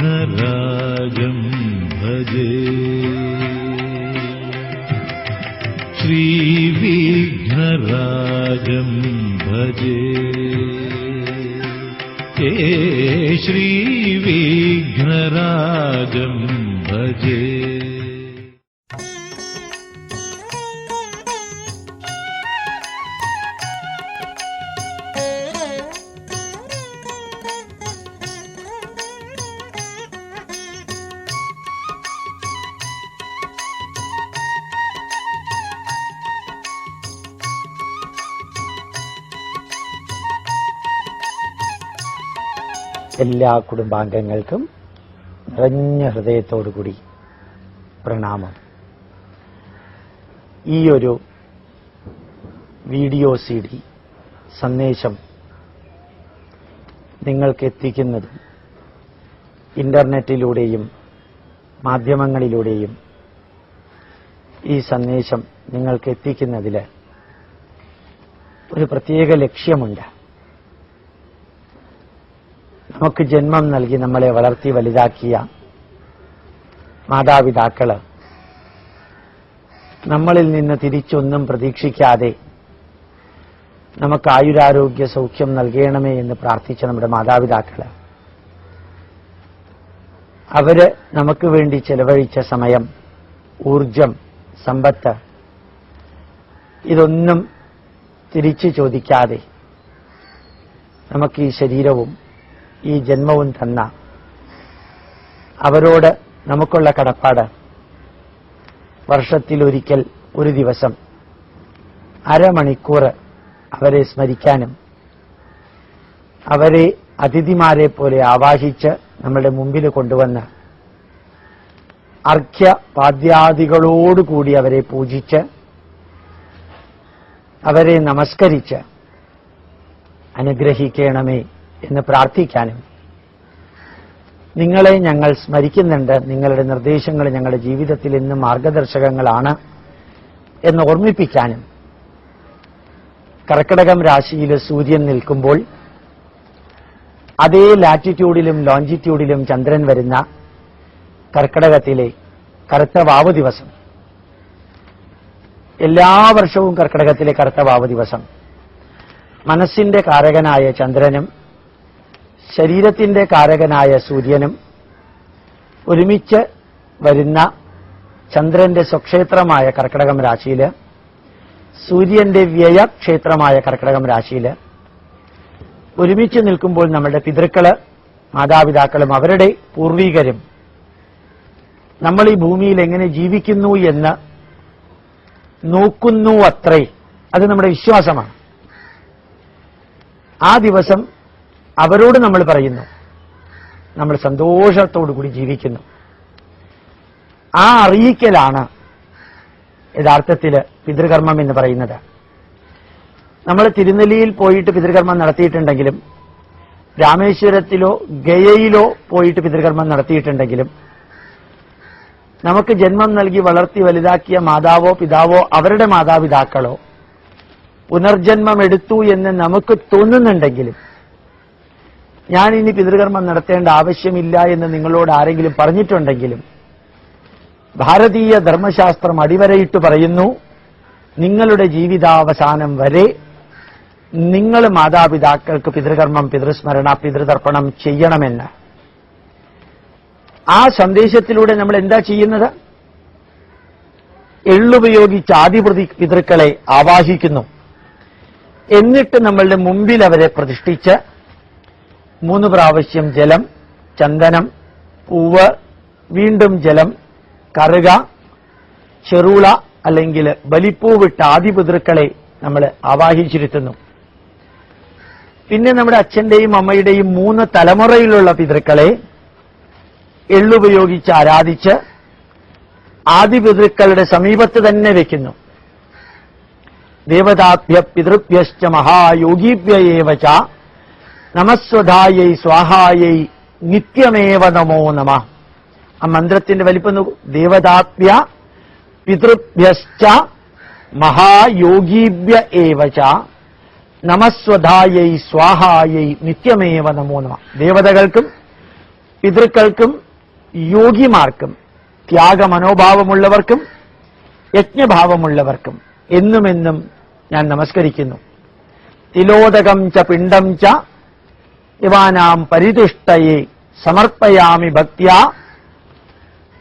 ശ്രീവിഘ്നരാജം ഭജേ ശ്രീവിഘ്നരാജം ഭജേ ശ്രീവിഘ്നരാജം ഭജേ. എല്ലാ കുടുംബാംഗങ്ങൾക്കും നിറഞ്ഞ ഹൃദയത്തോടുകൂടി പ്രണാമം. ഈ ഒരു വീഡിയോ CD സന്ദേശം നിങ്ങൾക്ക് എത്തിക്കുന്നതും ഇന്റർനെറ്റിലൂടെയും മാധ്യമങ്ങളിലൂടെയും ഈ സന്ദേശം നിങ്ങൾക്ക് എത്തിക്കുന്നതിൽ ഒരു പ്രത്യേക ലക്ഷ്യമുണ്ട്. നമുക്ക് ജന്മം നൽകി നമ്മളെ വളർത്തി വലുതാക്കിയ മാതാപിതാക്കള് നമ്മളിൽ നിന്ന് തിരിച്ചൊന്നും പ്രതീക്ഷിക്കാതെ നമുക്ക് ആയുരാരോഗ്യ സൗഖ്യം നൽകണമേ എന്ന് പ്രാർത്ഥിച്ച നമ്മുടെ മാതാപിതാക്കള് അവര് നമുക്ക് വേണ്ടി ചെലവഴിച്ച സമയം, ഊർജം, സമ്പത്ത് ഇതൊന്നും തിരിച്ചു ചോദിക്കാതെ നമുക്ക് ഈ ശരീരവും ഈ ജന്മവും തന്ന അവരോട് നമുക്കുള്ള കടപ്പാട് വർഷത്തിലൊരിക്കൽ ഒരു ദിവസം അരമണിക്കൂർ അവരെ സ്മരിക്കാനും അവരെ അതിഥിമാരെ പോലെ ആവാഹിച്ച് നമ്മളുടെ മുമ്പിൽ കൊണ്ടുവന്ന് അർഘ്യപാദ്യാദികളോടുകൂടി അവരെ പൂജിച്ച് അവരെ നമസ്കരിച്ച് അനുഗ്രഹിക്കണമേ എന്ന് പ്രാർത്ഥിക്കാനും, നിങ്ങളെ ഞങ്ങൾ സ്മരിക്കുന്നുണ്ട്, നിങ്ങളുടെ നിർദ്ദേശങ്ങൾ ഞങ്ങളുടെ ജീവിതത്തിൽ ഇന്ന് മാർഗദർശകങ്ങളാണ് എന്ന് ഓർമ്മിപ്പിക്കാനും, കർക്കിടകം രാശിയിൽ സൂര്യൻ നിൽക്കുമ്പോൾ അതേ ലാറ്റിറ്റ്യൂഡിലും ലോഞ്ചിറ്റ്യൂഡിലും ചന്ദ്രൻ വരുന്ന കർക്കിടകത്തിലെ കറുത്ത വാവ് ദിവസം, എല്ലാ വർഷവും കർക്കിടകത്തിലെ കറുത്ത വാവ് ദിവസം മനസ്സിന്റെ കാരകനായ ചന്ദ്രനും ശരീരത്തിന്റെ കാരകനായ സൂര്യനും ഒരുമിച്ച് വരുന്ന ചന്ദ്രന്റെ സ്വക്ഷേത്രമായ കർക്കിടകം രാശിയില്, സൂര്യന്റെ വ്യയക്ഷേത്രമായ കർക്കിടകം രാശിയില് ഒരുമിച്ച് നിൽക്കുമ്പോൾ നമ്മുടെ പിതൃക്കള്, മാതാപിതാക്കളും അവരുടെ പൂർവീകരും നമ്മൾ ഈ ഭൂമിയിൽ എങ്ങനെ ജീവിക്കുന്നു എന്ന് നോക്കുന്നു അത്രേ. അത് നമ്മുടെ വിശ്വാസമാണ്. ആ ദിവസം അവരോട് നമ്മൾ പറയുന്നു, നമ്മൾ സന്തോഷത്തോടുകൂടി ജീവിക്കുന്നു. ആ അറിയിക്കലാണ് യഥാർത്ഥത്തിൽ പിതൃകർമ്മം എന്ന് പറയുന്നത്. നമ്മൾ തിരുനെല്ലിയിൽ പോയിട്ട് പിതൃകർമ്മം നടത്തിയിട്ടുണ്ടെങ്കിലും, രാമേശ്വരത്തിലോ ഗയയിലോ പോയിട്ട് പിതൃകർമ്മം നടത്തിയിട്ടുണ്ടെങ്കിലും, നമുക്ക് ജന്മം നൽകി വളർത്തി വലുതാക്കിയ മാതാവോ പിതാവോ അവരുടെ മാതാപിതാക്കളോ പുനർജന്മം എടുത്തു എന്ന് നമുക്ക് തോന്നുന്നുണ്ടെങ്കിലും, ഞാൻ ഇനി പിതൃകർമ്മം നടത്തേണ്ട ആവശ്യമില്ല എന്ന് നിങ്ങളോട് ആരെങ്കിലും പറഞ്ഞിട്ടുണ്ടെങ്കിലും, ഭാരതീയ ധർമ്മശാസ്ത്രം അടിവരയിട്ട് പറയുന്നു, നിങ്ങളുടെ ജീവിതാവസാനം വരെ നിങ്ങൾ മാതാപിതാക്കൾക്ക് പിതൃകർമ്മം, പിതൃസ്മരണ, പിതൃതർപ്പണം ചെയ്യണമെന്ന്. ആ സന്ദേശത്തിലൂടെ നമ്മൾ എന്താ ചെയ്യുന്നത്? എള്ളുപയോഗിച്ച് ആദി പിതൃക്കളെ ആവാഹിക്കുന്നു. എന്നിട്ട് നമ്മളുടെ മുമ്പിൽ അവരെ പ്രതിഷ്ഠിച്ച് 3 പ്രാവശ്യം ജലം, ചന്ദനം, പൂവ്, വീണ്ടും ജലം, കറുക, ചെറുള അല്ലെങ്കിൽ ബലിപ്പൂവിട്ട ആദി പിതൃക്കളെ നമ്മൾ ആവാഹിച്ചിരുത്തുന്നു. പിന്നെ നമ്മുടെ അച്ഛന്റെയും അമ്മയുടെയും 3 തലമുറയിലുള്ള പിതൃക്കളെ എള്ളുപയോഗിച്ച് ആരാധിച്ച് ആദി പിതൃക്കളുടെ സമീപത്ത് തന്നെ വെക്കുന്നു. ദേവതാഭ്യ പിതൃഭ്യശ്ച മഹായോഗിഭ്യ ഏവ ച നമസ്വധായൈ സ്വാഹായൈ നിത്യമേവ നമോ നമഃ. ആ മന്ത്രത്തിന്റെ വലിപ്പം നോക്കൂ. ദേവതാഭ്യ പിതൃഭ്യശ്ച മഹായോഗിഭ്യ ഏവ ച നമസ്വധായൈ സ്വാഹായൈ നിത്യമേവ നമോ നമഃ. ദേവതകൾക്കും പിതൃക്കൾക്കും യോഗിമാർക്കും ത്യാഗമനോഭാവമുള്ളവർക്കും യജ്ഞഭാവമുള്ളവർക്കും എന്നുമെന്നും ഞാൻ നമസ്കരിക്കുന്നു. തിലോദകം ച പിണ്ഡം ച ഇവാനാം പരിതുഷ്ടയെ സമർപ്പയാമി ഭക്ത്യാ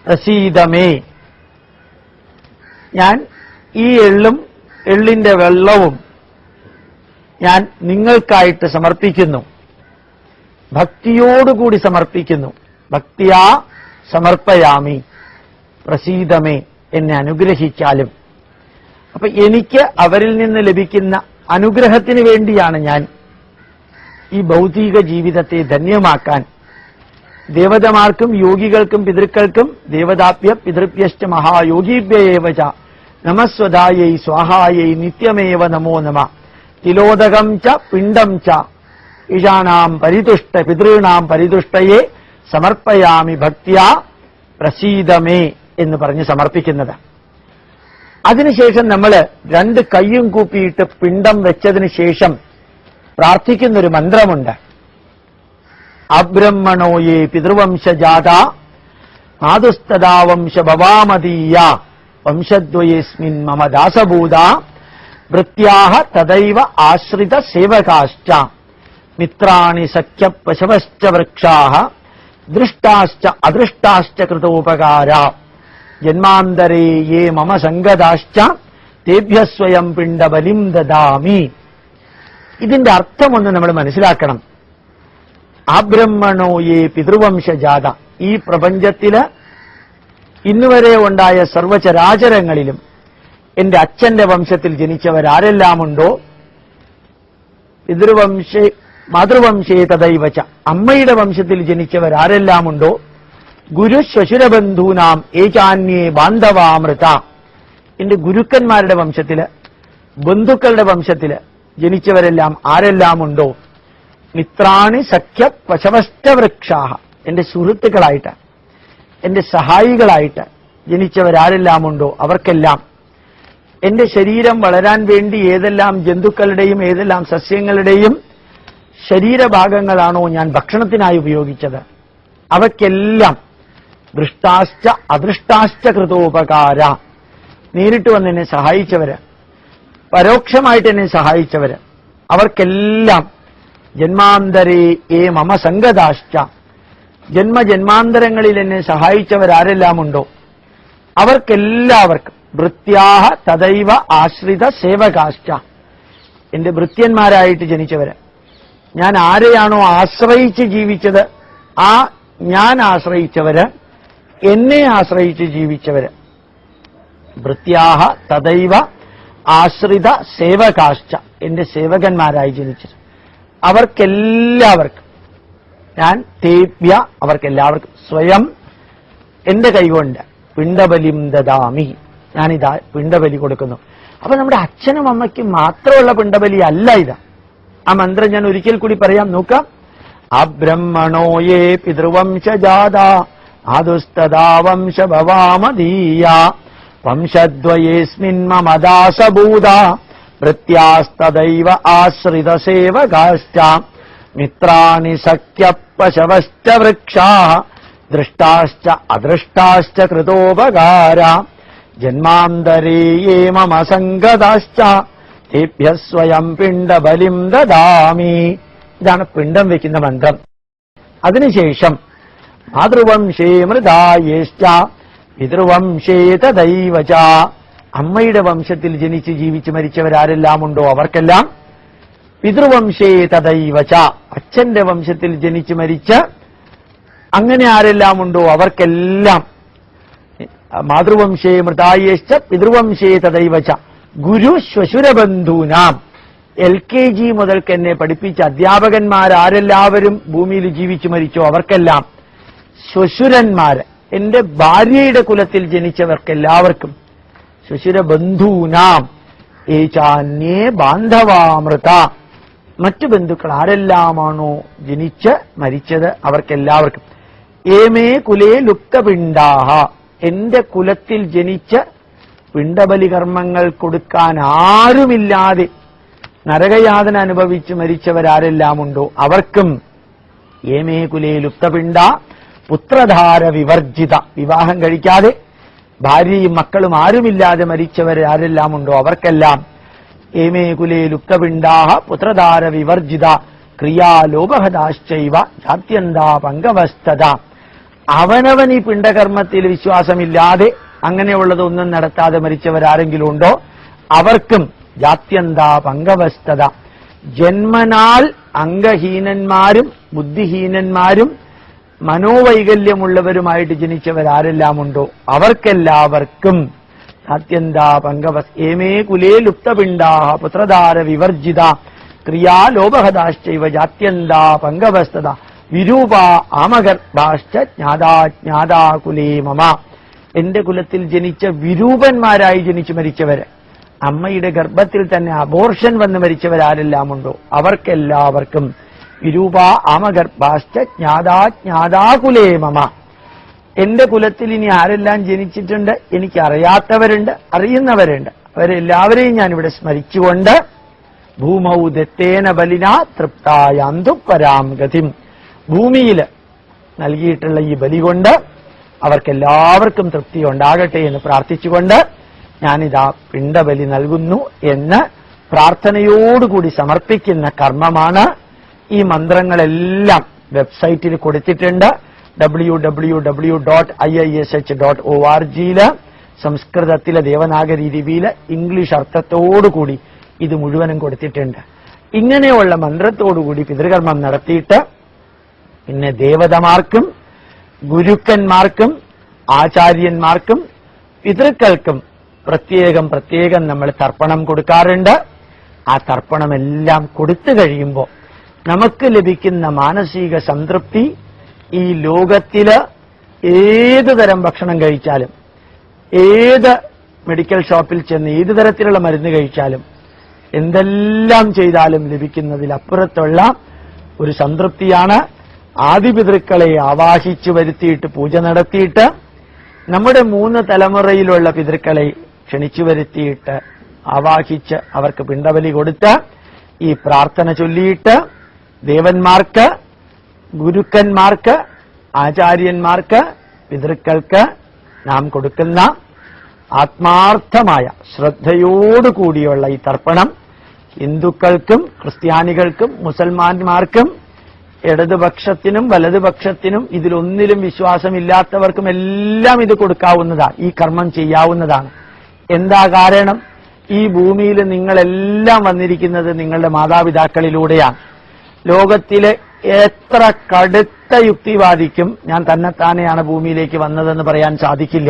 പ്രസീദമേ. ഞാൻ ഈ എള്ളിന്റെ വെള്ളവും ഞാൻ നിങ്ങൾക്കായിട്ട് സമർപ്പിക്കുന്നു, ഭക്തിയോടുകൂടി സമർപ്പിക്കുന്നു. ഭക്തിയാ സമർപ്പയാമി പ്രസീദമേ, എന്നെ അനുഗ്രഹിച്ചാലും. അപ്പൊ എനിക്ക് അവരിൽ നിന്ന് ലഭിക്കുന്ന അനുഗ്രഹത്തിന് വേണ്ടിയാണ് ഞാൻ ഈ ഭൗതിക ജീവിതത്തെ ധന്യമാക്കാൻ ദേവതമാർക്കും യോഗികൾക്കും പിതൃക്കൾക്കും ദേവതാഭ്യ പിതൃഭ്യശ്ച മഹായോഗിഭ്യ ഏവ ച നമസ്വധായൈ സ്വാഹായൈ നിത്യമേവ നമോ നമഃ. തിലോദകം ച പിണ്ഡം ച ഈശാനാം പിതॄണാം പരിതുഷ്ടയെ സമർപ്പയാമി ഭക്ത്യാ പ്രസീദമേ എന്ന് പറഞ്ഞ് സമർപ്പിക്കുന്നത്. അതിനുശേഷം നമ്മൾ രണ്ട് കൈയും കൂപ്പിയിട്ട് പിണ്ഡം വെച്ചതിന് ശേഷം പ്രാർത്ഥിക്കുന്നൊരു മന്ത്രമുണ്ട്. അബ്രഹ്മണോയേ പിതൃവംശജാത മാതുസ്തദാ വംശ ഭവാമദീയ വംശദ്വയേസ്മിൻ മമ ദാസഭൂത വൃത്യാഹ തദൈവ ആശ്രിത സേവകാശ്ച മിത്രാണി സഖ്യ പശവശ്ച വൃക്ഷാഃ ദൃഷ്ടാശ്ച അദൃഷ്ടാശ്ച കൃതോപകാര ജന്മാന്തരേ യേ മമ സംഗതാശ്ച തേഭ്യ സ്വയം പിണ്ഡബലിം ദദാമി. ഇതിന്റെ അർത്ഥമൊന്ന് നമ്മൾ മനസ്സിലാക്കണം. ആബ്രഹ്മണോ യേ പിതൃവംശജാത, ഈ പ്രപഞ്ചത്തില് ഇന്നുവരെ ഉണ്ടായ സർവചരാചരങ്ങളിലും എന്റെ അച്ഛന്റെ വംശത്തിൽ ജനിച്ചവരാരെല്ലാമുണ്ടോ, മാതൃവംശേ തദൈവച, അമ്മയുടെ വംശത്തിൽ ജനിച്ചവരാരെല്ലാമുണ്ടോ, ഗുരു ശ്വശുരബന്ധൂനാം ഏചാന്യേ ബാന്ധവാമൃത, എന്റെ ഗുരുക്കന്മാരുടെ വംശത്തില് ബന്ധുക്കളുടെ വംശത്തില് ജനിച്ചവരെല്ലാം ആരെല്ലാമുണ്ടോ, മിത്രാണി സഖ്യ പശവശ്ച വൃക്ഷാഃ, എന്റെ സുഹൃത്തുക്കളായിട്ട് എന്റെ സഹായികളായിട്ട് ജനിച്ചവരാരെല്ലാമുണ്ടോ അവർക്കെല്ലാം എന്റെ ശരീരം വളരാൻ വേണ്ടി ഏതെല്ലാം ജന്തുക്കളുടെയും ഏതെല്ലാം സസ്യങ്ങളുടെയും ശരീരഭാഗങ്ങളാണോ ഞാൻ ഭക്ഷണത്തിനായി ഉപയോഗിച്ചത് അവയ്ക്കെല്ലാം ദൃഷ്ടാശ്ച അദൃഷ്ടാശ്ച കൃതോപകാര, നേരിട്ട് വന്ന് എന്നെ സഹായിച്ചവര്, പരോക്ഷമായിട്ട് എന്നെ സഹായിച്ചവര്, അവർക്കെല്ലാം ജന്മാന്തരേ ഏ മമ സംഗതാശ്ച, ജന്മജന്മാന്തരങ്ങളിൽ എന്നെ സഹായിച്ചവരാരെല്ലാമുണ്ടോ അവർക്കെല്ലാവർക്കും ഭൃത്യാഹ തദൈവ ആശ്രിത സേവകാശ്ച, എന്റെ ഭൃത്യന്മാരായിട്ട് ജനിച്ചവര്, ഞാൻ ആരെയാണോ ആശ്രയിച്ച് ജീവിച്ചത് ആ ഞാൻ ആശ്രയിച്ചവര്, എന്നെ ആശ്രയിച്ച് ജീവിച്ചവര്, ഭൃത്യാഹ തദൈവ ആശ്രിത സേവകാശ്ച, എന്റെ സേവകന്മാരായി ജനിച്ചത്, അവർക്കെല്ലാവർക്കും ഞാൻ തേഭ്യ, അവർക്കെല്ലാവർക്കും സ്വയം എന്റെ കൈകൊണ്ട് പിണ്ഡബലിം ദദാമി, ഞാനിതാ പിണ്ഡബലി കൊടുക്കുന്നു. അപ്പൊ നമ്മുടെ അച്ഛനും അമ്മയ്ക്കും മാത്രമുള്ള പിണ്ഡബലി അല്ല ഇത്. ആ മന്ത്രം ഞാൻ ഒരിക്കൽ കൂടി പറയാം, നോക്കാം. അബ്രഹ്മണോ യേ പിതൃവംശജാത ആദുസ്തദാ വംശ ഭവാമദീയ വംശദ്വയേസ്മിൻ മമ ദാസഭൂത വൃത്യാസ്തദൈവ ആശ്രിത സേവകാശ്ച മിത്രാണി സഖ്യ പശവശ്ച വൃക്ഷാഃ ദൃഷ്ടാശ്ച അദൃഷ്ടാശ്ച കൃതോപകാര ജന്മാന്തരേ യേ മമ സംഗതാശ്ച തേഭ്യ സ്വയം പിണ്ഡബലിം ദദാമി. ഇതാണ് പിണ്ഡം വെക്കുന്ന മന്ത്രം. അതിനുശേഷം മാതൃവംശേ മൃതായേശ്ച പിതൃവംശേ തദൈവച, അമ്മയുടെ വംശത്തിൽ ജനിച്ച് ജീവിച്ച് മരിച്ചവരാരെല്ലാമുണ്ടോ അവർക്കെല്ലാം, പിതൃവംശേ തദൈവച, അച്ഛന്റെ വംശത്തിൽ ജനിച്ച് മരിച്ച് അങ്ങനെ ആരെല്ലാമുണ്ടോ അവർക്കെല്ലാം, മാതൃവംശേ മൃതായേശ്ച പിതൃവംശേ തദൈവച ഗുരു ശ്വശുരബന്ധൂനാം, LKG മുതൽക്ക് എന്നെ പഠിപ്പിച്ച അധ്യാപകന്മാരാരെല്ലാവരും ഭൂമിയിൽ ജീവിച്ചു മരിച്ചോ അവർക്കെല്ലാം, ശ്വശുരന്മാര് എന്റെ ഭാര്യയുടെ കുലത്തിൽ ജനിച്ചവർക്കെല്ലാവർക്കും, ശ്വശുരബന്ധൂനാം ഏചാന്യേ ബാന്ധവാമൃത. മറ്റു ബന്ധുക്കൾ ആരെല്ലാമാണോ ജനിച്ച് മരിച്ചത് അവർക്കെല്ലാവർക്കും. ഏമേ കുലേ ലുപ്തപിണ്ഡാഹ, എന്റെ കുലത്തിൽ ജനിച്ച് പിണ്ടബലി കർമ്മങ്ങൾ കൊടുക്കാൻ ആരുമില്ലാതെ നരകയാതന അനുഭവിച്ച് മരിച്ചവരാരെല്ലാമുണ്ടോ അവർക്കും. ഏമേ കുലേ ലുപ്തപിണ്ഡ പുത്രധാര വിവർജിത, വിവാഹം കഴിക്കാതെ ഭാര്യയും മക്കളും ആരുമില്ലാതെ മരിച്ചവരാരെല്ലാമുണ്ടോ അവർക്കെല്ലാം. ഏമേ കുലേ ലുപ്തപിണ്ഡാഹ പുത്രധാര വിവർജിത ക്രിയാലോപഹതാശ്ചൈവ ജാത്യന്താ പങ്കവസ്തത. അവനവൻ ഈ പിണ്ടകർമ്മത്തിൽ വിശ്വാസമില്ലാതെ അങ്ങനെയുള്ളതൊന്നും നടത്താതെ മരിച്ചവരാരെങ്കിലും ഉണ്ടോ അവർക്കും ജാത്യന്താ പങ്കവസ്തത. ജന്മനാൽ അംഗഹീനന്മാരും ബുദ്ധിഹീനന്മാരും മനോവൈകല്യമുള്ളവരുമായിട്ട് ജനിച്ചവരാരെല്ലാമുണ്ടോ അവർക്കെല്ലാവർക്കും ജാത്യന്താ പങ്കവസ്. ഏമേ കുലേ ലുപ്തപിണ്ഡാഹ പുത്രധാര വിവർജിത ക്രിയാലോപഹതാശ്ചൈവ ജാത്യന്താ പങ്കവസ്തത വിരൂപ ആമഗർഭാശ്ച ജ്ഞാതാ കുലേ മമ. എന്റെ കുലത്തിൽ ജനിച്ച വിരൂപന്മാരായി ജനിച്ചു മരിച്ചവര്, അമ്മയുടെ ഗർഭത്തിൽ തന്നെ അബോർഷൻ വന്ന് മരിച്ചവരാരെല്ലാമുണ്ടോ അവർക്കെല്ലാവർക്കും വിരൂപ ആമഗർഭാശ്ച ജ്ഞാതാ കുലേ മമ. എന്റെ കുലത്തിൽ ഇനി ആരെല്ലാം ജനിച്ചിട്ടുണ്ട് എനിക്കറിയാത്തവരുണ്ട്, അറിയുന്നവരുണ്ട്, അവരെല്ലാവരെയും ഞാനിവിടെ സ്മരിച്ചുകൊണ്ട് ഭൂമൗ ദത്തേന ബലിന തൃപ്തായാന്തു പരാം ഗതിം. ഭൂമിയിൽ നൽകിയിട്ടുള്ള ഈ ബലി കൊണ്ട് അവർക്കെല്ലാവർക്കും തൃപ്തി ഉണ്ടാകട്ടെ എന്ന് പ്രാർത്ഥിച്ചുകൊണ്ട് ഞാനിതാ പിണ്ടബലി നൽകുന്നു എന്ന് പ്രാർത്ഥനയോടുകൂടി സമർപ്പിക്കുന്ന കർമ്മമാണ്. ഈ മന്ത്രങ്ങളെല്ലാം വെബ്സൈറ്റിൽ കൊടുത്തിട്ടുണ്ട്. www.iish.org സംസ്കൃതത്തിലെ ദേവനാഗരി ലിപിയില് ഇംഗ്ലീഷ് അർത്ഥത്തോടുകൂടി ഇത് മുഴുവനും കൊടുത്തിട്ടുണ്ട്. ഇങ്ങനെയുള്ള മന്ത്രത്തോടുകൂടി പിതൃകർമ്മം നടത്തിയിട്ട് പിന്നെ ദേവതമാർക്കും ഗുരുക്കന്മാർക്കും ആചാര്യന്മാർക്കും പിതൃക്കൾക്കും പ്രത്യേകം നമ്മൾ തർപ്പണം കൊടുക്കാറുണ്ട്. ആ തർപ്പണമെല്ലാം കൊടുത്തു കഴിയുമ്പോൾ നമുക്ക് ലഭിക്കുന്ന മാനസിക സംതൃപ്തി ഈ ലോകത്തില് ഏതു തരം ഭക്ഷണം കഴിച്ചാലും ഏത് മെഡിക്കൽ ഷോപ്പിൽ ചെന്ന് ഏതു തരത്തിലുള്ള മരുന്ന് കഴിച്ചാലും എന്തെല്ലാം ചെയ്താലും ലഭിക്കുന്നതിലപ്പുറത്തുള്ള ഒരു സംതൃപ്തിയാണ്. ആദിപിതൃക്കളെ ആവാഹിച്ചു വരുത്തിയിട്ട് പൂജ നടത്തിയിട്ട് നമ്മുടെ 3 തലമുറയിലുള്ള പിതൃക്കളെ ക്ഷണിച്ചു വരുത്തിയിട്ട് ആവാഹിച്ച് അവർക്ക് പിണ്ടബലി കൊടുത്ത് ഈ പ്രാർത്ഥന ചൊല്ലിയിട്ട് ദേവന്മാർക്ക് ഗുരുക്കന്മാർക്ക് ആചാര്യന്മാർക്ക് പിതൃക്കൾക്ക് നാം കൊടുക്കുന്ന ആത്മാർത്ഥമായ ശ്രദ്ധയോടുകൂടിയുള്ള ഈ തർപ്പണം ഹിന്ദുക്കൾക്കും ക്രിസ്ത്യാനികൾക്കും മുസൽമാന്മാർക്കും ഇടതുപക്ഷത്തിനും വലതുപക്ഷത്തിനും ഇതിലൊന്നിലും വിശ്വാസമില്ലാത്തവർക്കും എല്ലാം ഇത് കൊടുക്കാവുന്നതാണ്, ഈ കർമ്മം ചെയ്യാവുന്നതാണ്. എന്താ കാരണം? ഈ ഭൂമിയിൽ നിങ്ങളെല്ലാം വന്നിരിക്കുന്നത് നിങ്ങളുടെ മാതാപിതാക്കളിലൂടെയാണ്. ലോകത്തിലെ എത്ര കടുത്ത യുക്തിവാദിക്കും ഞാൻ തന്നെത്താനെയാണ് ഭൂമിയിലേക്ക് വന്നതെന്ന് പറയാൻ സാധിക്കില്ല.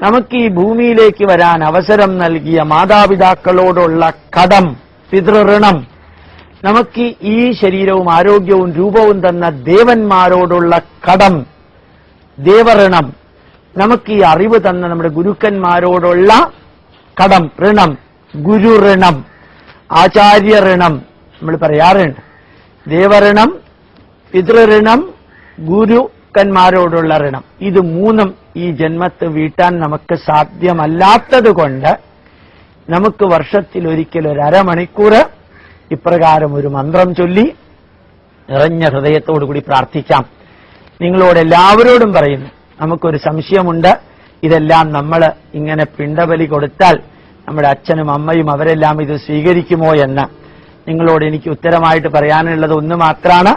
നമുക്ക് ഈ ഭൂമിയിലേക്ക് വരാൻ അവസരം നൽകിയ മാതാപിതാക്കളോടുള്ള കടം, പിതൃഋണം, നമുക്ക് ഈ ശരീരവും ആരോഗ്യവും രൂപവും തന്ന ദേവന്മാരോടുള്ള കടം, ദേവഋണം, നമുക്ക് ഈ അറിവ് തന്ന നമ്മുടെ ഗുരുക്കന്മാരോടുള്ള കടം, ഋണം, ഗുരുഋണം, ആചാര്യഋണം നമ്മൾ പറയാറുണ്ട്. ദേവഋണം, പിതൃഋണം, ഗുരുക്കന്മാരോടുള്ള ഋണം, ഇത് 3 ഈ ജന്മത്ത് വീട്ടാൻ നമുക്ക് സാധ്യമല്ലാത്തതുകൊണ്ട് നമുക്ക് വർഷത്തിലൊരിക്കൽ ഒരു അരമണിക്കൂർ ഇപ്രകാരം ഒരു മന്ത്രം ചൊല്ലി നിറഞ്ഞ ഹൃദയത്തോടുകൂടി പ്രാർത്ഥിക്കാം. നിങ്ങളോട് എല്ലാവരോടും പറയുന്നു, നമുക്കൊരു സംശയമുണ്ട്, ഇതെല്ലാം നമ്മൾ ഇങ്ങനെ പിണ്ടബലി കൊടുത്താൽ നമ്മുടെ അച്ഛനും അമ്മയും അവരെല്ലാം ഇത് സ്വീകരിക്കുമോ എന്ന്. നിങ്ങളോട് എനിക്ക് ഉത്തരമായിട്ട് പറയാനുള്ളത് ഒന്ന് മാത്രമാണ്.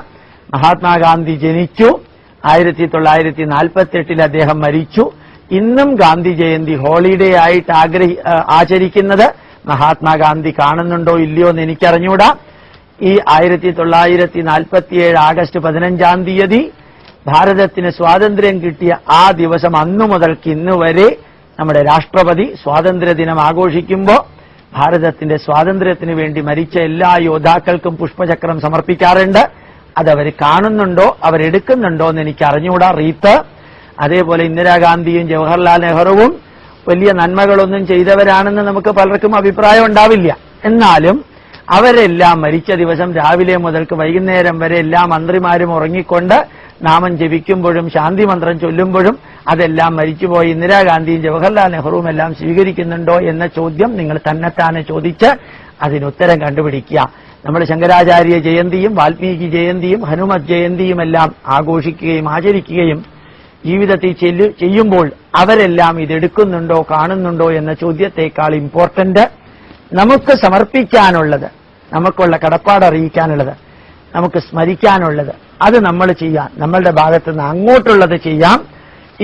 മഹാത്മാഗാന്ധി ജനിച്ചു, 1948 അദ്ദേഹം മരിച്ചു. ഇന്നും ഗാന്ധി ജയന്തി ഹോളിഡേ ആയിട്ട് ആചരിക്കുന്നത് മഹാത്മാഗാന്ധി കാണുന്നുണ്ടോ ഇല്ലയോ എന്ന് എനിക്കറിഞ്ഞൂടാ. ഈ 1947 ആഗസ്റ്റ് 15 തീയതി ഭാരതത്തിന് സ്വാതന്ത്ര്യം കിട്ടിയ ആ ദിവസം അന്നു മുതൽക്ക് ഇന്ന് വരെ നമ്മുടെ രാഷ്ട്രപതി സ്വാതന്ത്ര്യദിനം ആഘോഷിക്കുമ്പോൾ ഭാരതത്തിന്റെ സ്വാതന്ത്ര്യത്തിന് വേണ്ടി മരിച്ച എല്ലാ യോദ്ധാക്കൾക്കും പുഷ്പചക്രം സമർപ്പിക്കാറുണ്ട്. അതവർ കാണുന്നുണ്ടോ അവരെടുക്കുന്നുണ്ടോ എന്ന് എനിക്ക് അറിഞ്ഞുകൂടാ. റീത്ത് അതേപോലെ ഇന്ദിരാഗാന്ധിയും ജവഹർലാൽ നെഹ്റുവും വലിയ നന്മകളൊന്നും ചെയ്തവരാണെന്ന് നമുക്ക് പലർക്കും അഭിപ്രായം ഉണ്ടാവില്ല. എന്നാലും അവരെല്ലാം മരിച്ച ദിവസം രാവിലെ മുതൽക്ക് വൈകുന്നേരം വരെ എല്ലാ മന്ത്രിമാരും ഉറങ്ങിക്കൊണ്ട് നാമം ജപിക്കുമ്പോഴും ശാന്തി മന്ത്രം ചൊല്ലുമ്പോഴും അതെല്ലാം മരിച്ചുപോയി ഇന്ദിരാഗാന്ധിയും ജവഹർലാൽ നെഹ്റുവും എല്ലാം സ്വീകരിക്കുന്നുണ്ടോ എന്ന ചോദ്യം നിങ്ങൾ തന്നെത്താനെ ചോദിച്ച് അതിനുത്തരം കണ്ടുപിടിക്കുക. നമ്മൾ ശങ്കരാചാര്യ ജയന്തിയും വാൽമീകി ജയന്തിയും ഹനുമത് ജയന്തിയും എല്ലാം ആഘോഷിക്കുകയും ആചരിക്കുകയും ജീവിതത്തിൽ ചെയ്യുമ്പോൾ അവരെല്ലാം ഇതെടുക്കുന്നുണ്ടോ കാണുന്നുണ്ടോ എന്ന ചോദ്യത്തെക്കാൾ ഇമ്പോർട്ടന്റ് നമുക്ക് സമർപ്പിക്കാനുള്ളത്, നമുക്കുള്ള കടപ്പാട് അറിയിക്കാനുള്ളത്, നമുക്ക് സ്മരിക്കാനുള്ളത് അത് നമ്മൾ ചെയ്യാം. നമ്മളുടെ ഭാഗത്തുനിന്ന് അങ്ങോട്ടുള്ളത് ചെയ്യാം.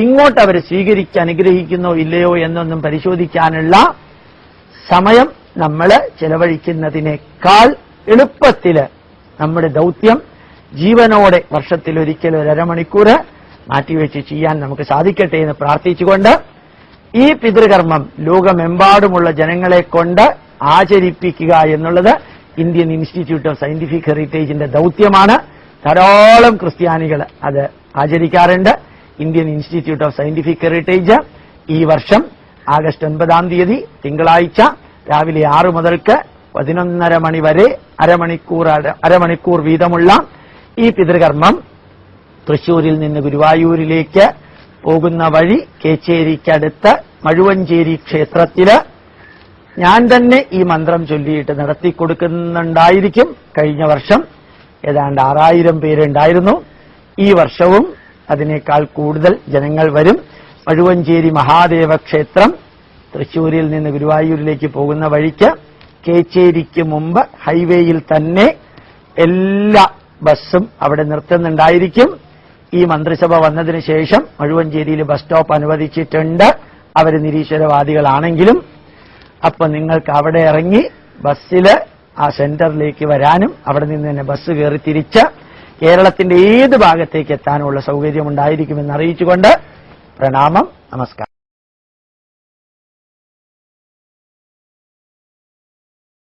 ഇങ്ങോട്ട് അവർ സ്വീകരിച്ച് അനുഗ്രഹിക്കുന്നോ ഇല്ലയോ എന്നൊന്നും പരിശോധിക്കാനുള്ള സമയം നമ്മൾ ചെലവഴിക്കുന്നതിനേക്കാൾ എളുപ്പത്തില് നമ്മുടെ ദൗത്യം ജീവനോടെ വർഷത്തിലൊരിക്കൽ ഒരു അരമണിക്കൂർ മാറ്റിവെച്ച് ചെയ്യാൻ നമുക്ക് സാധിക്കട്ടെ എന്ന് പ്രാർത്ഥിച്ചുകൊണ്ട് ഈ പിതൃകർമ്മം ലോകമെമ്പാടുമുള്ള ജനങ്ങളെ കൊണ്ട് ആചരിപ്പിക്കുക എന്നുള്ളത് ഇന്ത്യൻ ഇൻസ്റ്റിറ്റ്യൂട്ട് ഓഫ് സയന്റിഫിക് ഹെറിറ്റേജിന്റെ ദൗത്യമാണ്. ധാരാളം ക്രിസ്ത്യാനികൾ അത് ആചരിക്കാറുണ്ട്. Indian institute of scientific heritage ഈ വർഷം ആഗസ്റ്റ് 9 തിങ്കളാഴ്ച രാവിലെ 6 മുതൽക്ക് 11:30 മണി വരെ അരമണിക്കൂർ വീതമുള്ള ഈ പിതൃകർമ്മം തൃശൂരിൽ നിന്ന് ഗുരുവായൂരിലേക്ക് പോകുന്ന വഴി കേച്ചേരിക്കടുത്ത് മഴുവഞ്ചേരി ക്ഷേത്രത്തില് ഞാൻ തന്നെ ഈ മന്ത്രം ചൊല്ലിയിട്ട് നടത്തിക്കൊടുക്കുന്നുണ്ടായിരിക്കും. കഴിഞ്ഞ വർഷം ഏതാണ്ട് 6000 പേരുണ്ടായിരുന്നു. ഈ വർഷവും അതിനേക്കാൾ കൂടുതൽ ജനങ്ങൾ വരും. മഴുവഞ്ചേരി മഹാദേവ ക്ഷേത്രം തൃശൂരിൽ നിന്ന് ഗുരുവായൂരിലേക്ക് പോകുന്ന വഴിക്ക് കേച്ചേരിക്ക് മുമ്പ് ഹൈവേയിൽ തന്നെ എല്ലാ ബസ്സും അവിടെ നിർത്തുന്നുണ്ടായിരിക്കും. ഈ മന്ത്രിസഭ വന്നതിന് ശേഷം മഴുവഞ്ചേരിയിൽ ബസ് സ്റ്റോപ്പ് അനുവദിച്ചിട്ടുണ്ട്. അവർ നിരീശ്വരവാദികളാണെങ്കിലും അപ്പൊ നിങ്ങൾക്ക് അവിടെ ഇറങ്ങി ബസ്സില് ആ സെന്ററിലേക്ക് വരാനും അവിടെ നിന്ന് തന്നെ ബസ് കയറി തിരിച്ച് കേരളത്തിന്റെ ഏത് ഭാഗത്തേക്ക് എത്താനുമുള്ള സൗകര്യമുണ്ടായിരിക്കുമെന്ന് അറിയിച്ചുകൊണ്ട് പ്രണാമം, നമസ്കാരം.